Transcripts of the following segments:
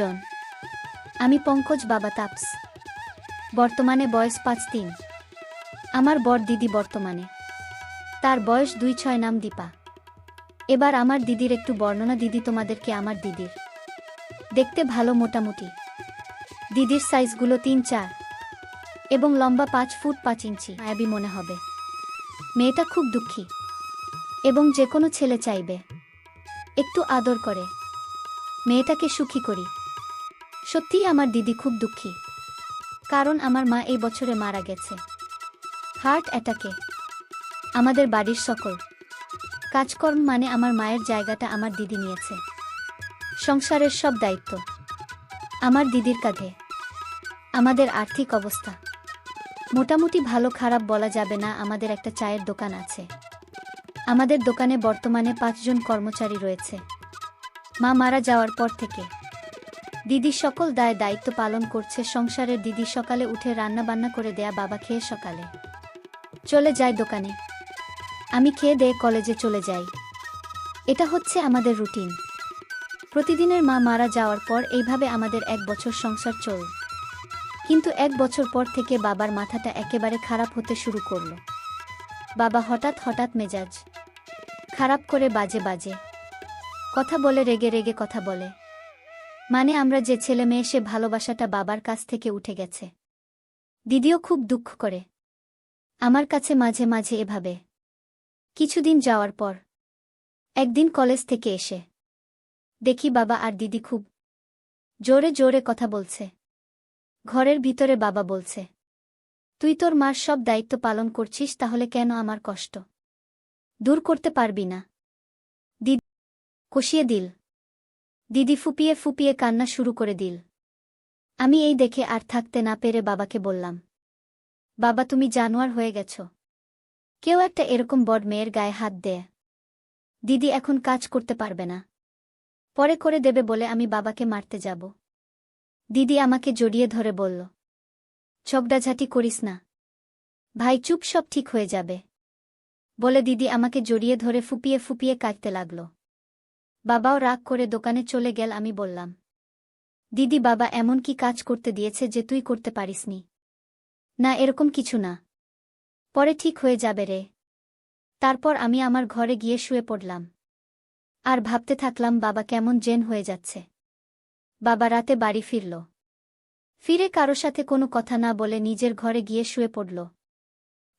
জন। আমি পঙ্কজ বাবা তাপস। বর্তমানে বয়স ৫-৩। আমার বর দিদি বর্তমানে। তার বয়স ২-৬, নাম দীপা। এবার আমার দিদির একটু বর্ণনা। দিদি তোমাদেরকে আমার দিদির দেখতে ভালো, মোটামুটি। দিদির সাইজগুলো ৩-৪ এবং লম্বা ৫ ফুট ৫ ইঞ্চি। মায়াবী মনে হবে। মেয়েটা খুব দুঃখী এবং যে কোনো ছেলে চাইবে একটু আদর করে মেয়েটাকে সুখী করি। সত্যিই আমার দিদি খুব দুঃখী, কারণ আমার মা এই বছরে মারা গেছে হার্ট অ্যাটাকে। আমাদের বাড়ির সকল কাজকর্ম মানে আমার মায়ের জায়গাটা আমার দিদি নিয়েছে। সংসারের সব দায়িত্ব আমার দিদির কাঁধে। আমাদের আর্থিক অবস্থা মোটামুটি ভালো, খারাপ বলা যাবে না। আমাদের একটা চায়ের দোকান আছে। আমাদের দোকানে বর্তমানে ৫ জন কর্মচারী রয়েছে। মা মারা যাওয়ার পর থেকে দিদি সকল দায়িত্ব পালন করছে সংসারের। দিদি সকালে উঠে রান্নাবান্না করে দেয়া, বাবা খেয়ে সকালে চলে যায় দোকানে, আমি খেয়ে দিয়ে কলেজে চলে যাই। এটা হচ্ছে আমাদের রুটিন প্রতিদিনের। মা মারা যাওয়ার পর এইভাবে আমাদের ১ বছর সংসার চল। কিন্তু ১ বছর পর থেকে বাবার মাথাটা একেবারে খারাপ হতে শুরু করল। বাবা হঠাৎ মেজাজ খারাপ করে বাজে কথা বলে, রেগে কথা বলে। মানে আমরা যে ছেলে মেয়ে, সে ভালোবাসাটা বাবার কাছ থেকে উঠে গেছে। দিদিও খুব দুঃখ করে আমার কাছে মাঝে মাঝে এভাবে। কিছুদিন যাওয়ার পর একদিন কলেজ থেকে এসে দেখি বাবা আর দিদি খুব জোরে কথা বলছে। ঘরের ভিতরে বাবা বলছে, তুই তোর মার সব দায়িত্ব পালন করছিস, তাহলে কেন আমার কষ্ট দূর করতে পারবি না? দিদি কষিয়ে দিল। দিদি ফুপিয়ে কান্না শুরু করে দিল। আমি এই দেখে আর থাকতে না পেরে বাবাকে বললাম, বাবা তুমি জানোয়ার হয়ে গেছ। কেউ একটা এরকম বড় মেয়ের গায়ে হাত দেয়? দিদি এখন কাজ করতে পারবে না, পরে করে দেবে বলে আমি বাবাকে মারতে যাব। দিদি আমাকে জড়িয়ে ধরে বলল, ঝগড়াঝাটি করিস না ভাই, চুপ, সব ঠিক হয়ে যাবে বলে দিদি আমাকে জড়িয়ে ধরে ফুপিয়ে কাঁদতে লাগল। বাবাও রাগ করে দোকানে চলে গেল। আমি বললাম, দিদি বাবা এমন কি কাজ করতে দিয়েছে যে তুই করতে পারিসনি? না, এরকম কিছু না, পরে ঠিক হয়ে যাবে রে। তারপর আমি আমার ঘরে গিয়ে শুয়ে পড়লাম আর ভাবতে থাকলাম বাবা কেমন জেন হয়ে যাচ্ছে। বাবা রাতে বাড়ি ফিরে কারো সাথে কোনো কথা না বলে নিজের ঘরে গিয়ে শুয়ে পড়ল।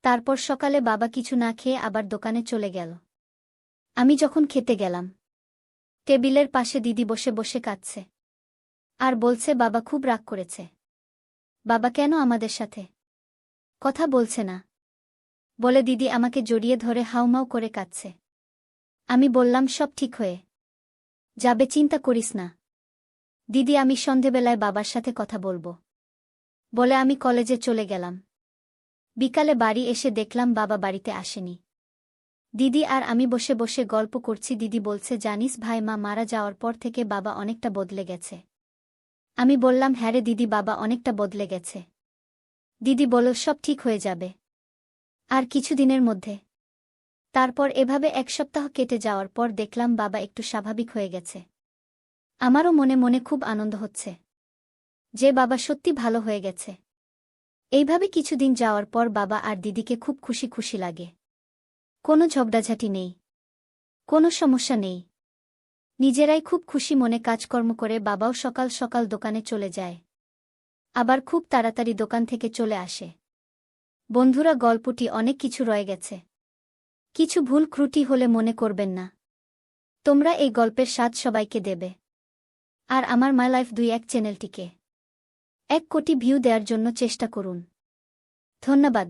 তারপর সকালে বাবা কিছু না খেয়ে আবার দোকানে চলে গেল। আমি যখন খেতে গেলাম, টেবিলের পাশে দিদি বসে কাঁদছে আর বলছে বাবা খুব রাগ করেছে। বাবা কেন আমাদের সাথে কথা বলছে না বলে দিদি আমাকে জড়িয়ে ধরে হাউমাউ করে কাঁদছে। আমি বললাম, সব ঠিক হয়ে যাবে, চিন্তা করিস না দিদি, আমি সন্ধেবেলায় বাবার সাথে কথা বলবো বলে আমি কলেজে চলে গেলাম। বিকালে বাড়ি এসে দেখলাম বাবা বাড়িতে আসেনি। দিদি আর আমি বসে গল্প করছি। দিদি বলছে, জানিস ভাই, মা মারা যাওয়ার পর থেকে বাবা অনেকটা বদলে গেছে। আমি বললাম, হ্যাঁ রে দিদি, বাবা অনেকটা বদলে গেছে। দিদি বলল, সব ঠিক হয়ে যাবে আর কিছুদিনের মধ্যে। তারপর এভাবে ১ সপ্তাহ কেটে যাওয়ার পর দেখলাম বাবা একটু স্বাভাবিক হয়ে গেছে। আমারও মনে খুব আনন্দ হচ্ছে যে বাবা সত্যি ভালো হয়ে গেছে। এইভাবে কিছুদিন যাওয়ার পর বাবা আর দিদিকে খুব খুশি লাগে। কোনো ঝগড়াঝাটি নেই, কোনো সমস্যা নেই। নিজেরাই খুব খুশি মনে কাজকর্ম করে। বাবাও সকাল দোকানে চলে যায়, আবার খুব তাড়াতাড়ি দোকান থেকে চলে আসে। বন্ধুরা, গল্পটি অনেক কিছু রয়ে গেছে, কিছু ভুল ত্রুটি হলে মনে করবেন না। তোমরা এই গল্পের স্বাদ সবাইকে দেবে আর আমার মাই লাইফ ২-১ চ্যানেলটিকে ১ কোটি ভিউ দেওয়ার জন্য চেষ্টা করুন। ধন্যবাদ।